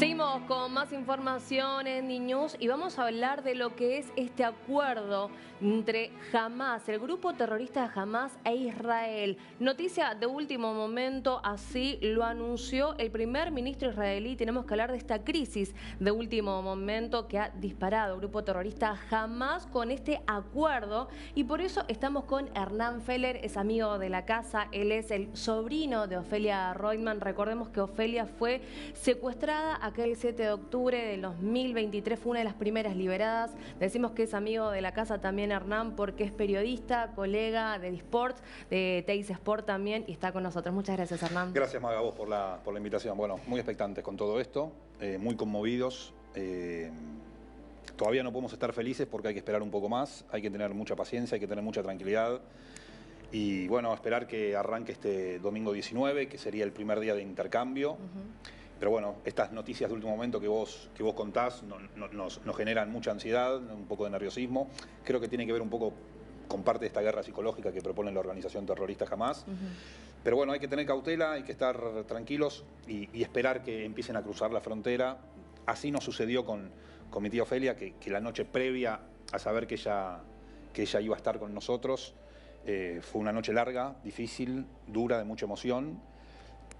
Seguimos con más información en Niños y vamos a hablar de lo que es este acuerdo entre Hamás, el grupo terrorista Hamás e Israel. Noticia de último momento, así lo anunció el primer ministro israelí. Tenemos que hablar de esta crisis de último momento que ha disparado el grupo terrorista Hamás con este acuerdo, y por eso estamos con Hernán Feller, es amigo de la casa, él es el sobrino de Ofelia Reutemann. Recordemos que Ofelia fue secuestrada aquel 7 de octubre del 2023, fue una de las primeras liberadas. Decimos que es amigo de la casa también Hernán porque es periodista, colega de Disports, de Teis Sport también, y está con nosotros. Muchas gracias, Hernán. Gracias, Maga, a vos por la invitación. Bueno, muy expectantes con todo esto, muy conmovidos. Todavía no podemos estar felices porque hay que esperar un poco más, hay que tener mucha paciencia, hay que tener mucha tranquilidad. Y bueno, esperar que arranque este domingo 19, que sería el primer día de intercambio. Pero bueno, estas noticias de último momento que vos contás nos generan mucha ansiedad, un poco de nerviosismo. Creo que tiene que ver un poco con parte de esta guerra psicológica que propone la organización terrorista Hamás. Pero bueno, hay que tener cautela, hay que estar tranquilos y esperar que empiecen a cruzar la frontera. Así nos sucedió con mi tía Ofelia, que la noche previa a saber que ella iba a estar con nosotros, fue una noche larga, difícil, dura, de mucha emoción.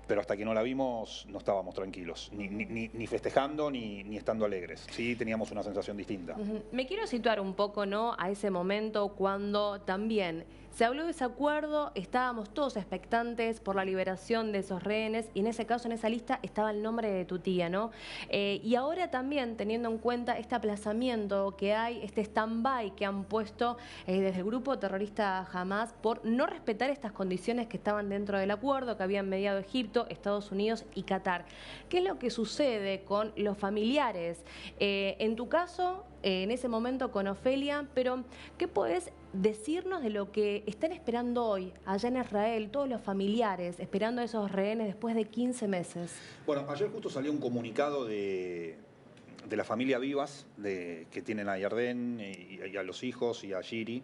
Pero hasta que no la vimos no estábamos tranquilos, ni festejando ni estando alegres. Sí, teníamos una sensación distinta. Me quiero situar un poco, ¿no?, a ese momento cuando también se habló de ese acuerdo, estábamos todos expectantes por la liberación de esos rehenes, y en ese caso, en esa lista, estaba el nombre de tu tía, ¿no? Y ahora también, teniendo en cuenta este aplazamiento que hay, este stand-by que han puesto desde el grupo terrorista Hamás por no respetar estas condiciones que estaban dentro del acuerdo que habían mediado Egipto, Estados Unidos y Qatar. ¿Qué es lo que sucede con los familiares? En tu caso, en ese momento con Ofelia, pero ¿qué podés decirnos de lo que están esperando hoy allá en Israel, todos los familiares esperando a esos rehenes después de 15 meses? Bueno, ayer justo salió un comunicado de la familia Vivas, que tienen a Yarden y a los hijos y a Giri,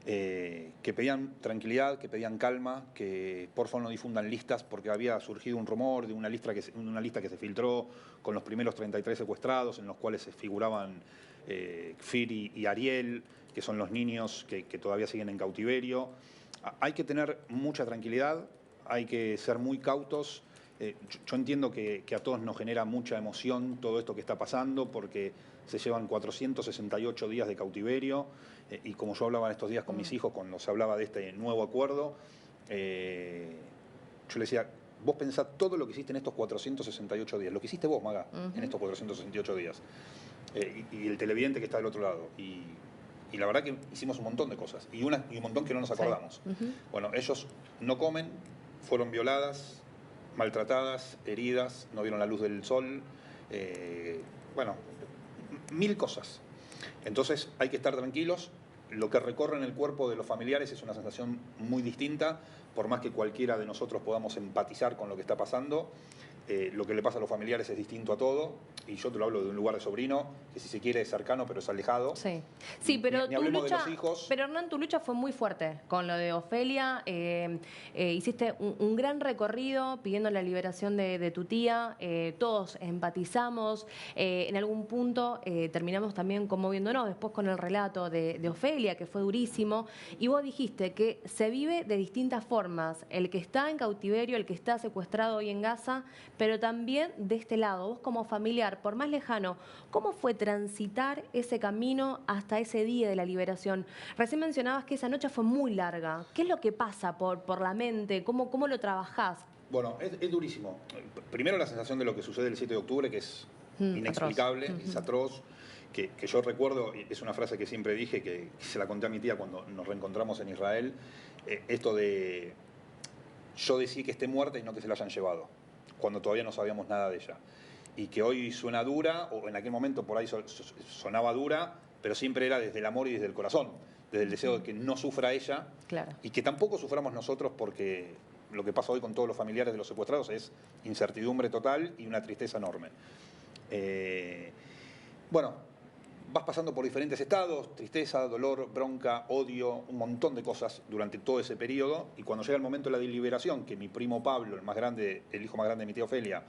que pedían tranquilidad, que pedían calma, que por favor no difundan listas, porque había surgido un rumor de una lista que se filtró con los primeros 33 secuestrados, en los cuales se figuraban Kfir y Ariel, que son los niños que todavía siguen en cautiverio. Hay que tener mucha tranquilidad, hay que ser muy cautos. Yo entiendo que a todos nos genera mucha emoción todo esto que está pasando, porque se llevan 468 días de cautiverio, y como yo hablaba estos días con mis hijos cuando se hablaba de este nuevo acuerdo, yo les decía, vos pensá todo lo que hiciste en estos 468 días, lo que hiciste vos, Maga, en estos 468 días, y el televidente que está del otro lado, y la verdad que hicimos un montón de cosas, y un montón que no nos acordamos. Bueno, ellos no comen, fueron violadas, maltratadas, heridas, no vieron la luz del sol, bueno, mil cosas. Entonces hay que estar tranquilos. Lo que recorre en el cuerpo de los familiares es una sensación muy distinta, por más que cualquiera de nosotros podamos empatizar con lo que está pasando. Lo que le pasa a los familiares es distinto a todo, y yo te lo hablo de un lugar de sobrino, que si se quiere es cercano, pero es alejado. Sí, pero ni hablemos de los hijos. Pero Hernán, tu lucha fue muy fuerte con lo de Ofelia. Hiciste un gran recorrido pidiendo la liberación de tu tía. Todos empatizamos. En algún punto terminamos también conmoviéndonos después con el relato de Ofelia, que fue durísimo. Y vos dijiste que se vive de distintas formas. El que está en cautiverio, el que está secuestrado hoy en Gaza, pero también de este lado, vos como familiar, por más lejano, ¿cómo fue transitar ese camino hasta ese día de la liberación? Recién mencionabas que esa noche fue muy larga. ¿Qué es lo que pasa por la mente? ¿Cómo lo trabajás? Bueno, es durísimo. Primero la sensación de lo que sucede el 7 de octubre, que es inexplicable, es atroz, que yo recuerdo, y es una frase que siempre dije, que se la conté a mi tía cuando nos reencontramos en Israel, esto de yo decía que esté muerta y no que se la hayan llevado, cuando todavía no sabíamos nada de ella. Y que hoy suena dura, o en aquel momento por ahí sonaba dura, pero siempre era desde el amor y desde el corazón, desde el deseo de que no sufra ella, y que tampoco suframos nosotros, porque lo que pasa hoy con todos los familiares de los secuestrados es incertidumbre total y una tristeza enorme. Bueno, vas pasando por diferentes estados, tristeza, dolor, bronca, odio, un montón de cosas durante todo ese periodo, y cuando llega el momento de la deliberación, que mi primo Pablo, el hijo más grande de mi tía Ofelia,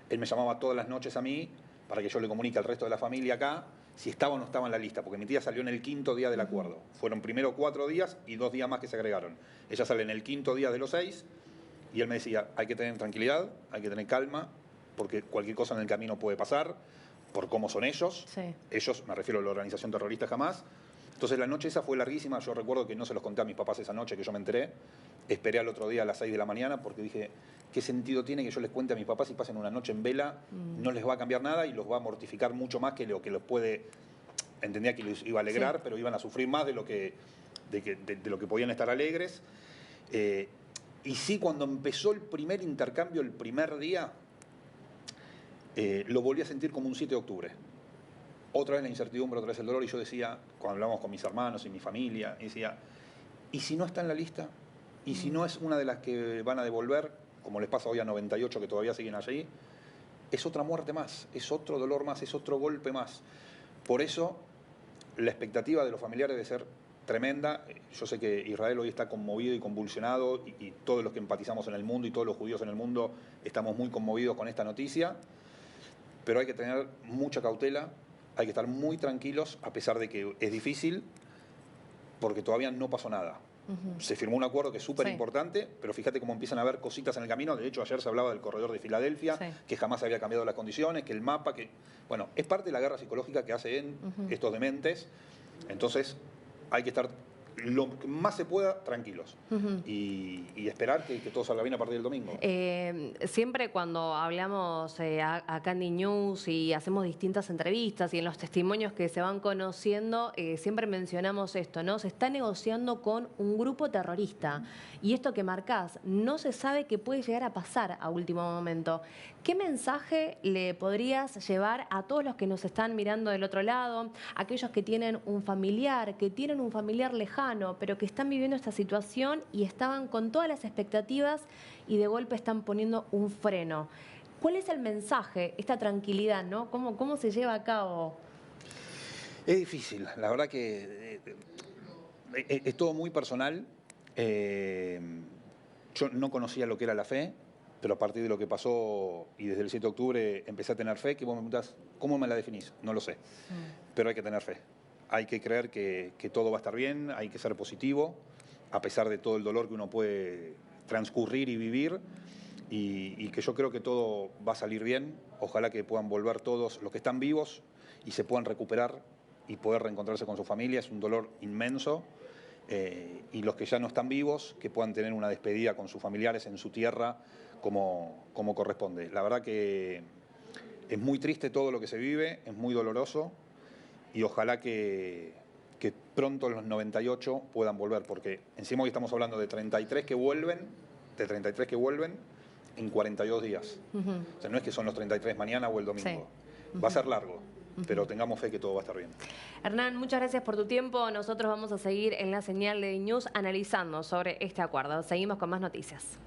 Él me llamaba todas las noches a mí para que yo le comunique al resto de la familia acá si estaba o no estaba en la lista, porque mi tía salió en el 5.º día del acuerdo. Fueron primero 4 días y 2 días más que se agregaron. Ella sale en el 5.º día de los 6 y él me decía, hay que tener tranquilidad, hay que tener calma, porque cualquier cosa en el camino puede pasar, por cómo son ellos. Sí. Ellos, me refiero a la organización terrorista Hamás. Entonces la noche esa fue larguísima, yo recuerdo que no se los conté a mis papás esa noche que yo me enteré. Esperé al otro día a las 6 de la mañana porque dije, ¿qué sentido tiene que yo les cuente a mis papás y pasen una noche en vela? No les va a cambiar nada y los va a mortificar mucho más que lo que los puede... Entendía que los iba a alegrar, sí, pero iban a sufrir más de lo que podían estar alegres. Y sí, cuando empezó el primer intercambio, el primer día, lo volví a sentir como un 7 de octubre. Otra vez la incertidumbre, otra vez el dolor, y yo decía, cuando hablábamos con mis hermanos y mi familia, decía, ¿y si no está en la lista? ¿Y si no es una de las que van a devolver, como les pasa hoy a 98 que todavía siguen allí? Es otra muerte más, es otro dolor más, es otro golpe más. Por eso, la expectativa de los familiares debe ser tremenda. Yo sé que Israel hoy está conmovido y convulsionado, y todos los que empatizamos en el mundo y todos los judíos en el mundo estamos muy conmovidos con esta noticia, pero hay que tener mucha cautela. Hay que estar muy tranquilos, a pesar de que es difícil, porque todavía no pasó nada. Se firmó un acuerdo que es súper importante, pero fíjate cómo empiezan a haber cositas en el camino. De hecho, ayer se hablaba del corredor de Filadelfia, que jamás había cambiado las condiciones, que el mapa, que... Bueno, es parte de la guerra psicológica que hacen estos dementes. Entonces, hay que estar lo que más se pueda tranquilos y esperar que todo salga bien a partir del domingo. Siempre cuando hablamos acá en D-News y hacemos distintas entrevistas y en los testimonios que se van conociendo, siempre mencionamos esto, ¿no? Se está negociando con un grupo terrorista y esto que marcás, no se sabe qué puede llegar a pasar a último momento. ¿Qué mensaje le podrías llevar a todos los que nos están mirando del otro lado, aquellos que tienen un familiar lejano, pero que están viviendo esta situación y estaban con todas las expectativas y de golpe están poniendo un freno? ¿Cuál es el mensaje, esta tranquilidad, ¿no? ¿Cómo se lleva a cabo? Es difícil, la verdad que es todo muy personal. Yo no conocía lo que era la fe, pero a partir de lo que pasó y desde el 7 de octubre empecé a tener fe, que vos me preguntás, ¿cómo me la definís? No lo sé, pero hay que tener fe. Hay que creer que todo va a estar bien, hay que ser positivo, a pesar de todo el dolor que uno puede transcurrir y vivir, y que yo creo que todo va a salir bien. Ojalá que puedan volver todos los que están vivos y se puedan recuperar y poder reencontrarse con su familia. Es un dolor inmenso. Y los que ya no están vivos, que puedan tener una despedida con sus familiares en su tierra como corresponde. La verdad que es muy triste todo lo que se vive, es muy doloroso, y ojalá que pronto los 98 puedan volver, porque encima hoy estamos hablando de 33 que vuelven, en 42 días. O sea, no es que son los 33 mañana o el domingo. Va a ser largo, pero tengamos fe que todo va a estar bien. Hernán, muchas gracias por tu tiempo. Nosotros vamos a seguir en la señal de D-News analizando sobre este acuerdo. Seguimos con más noticias.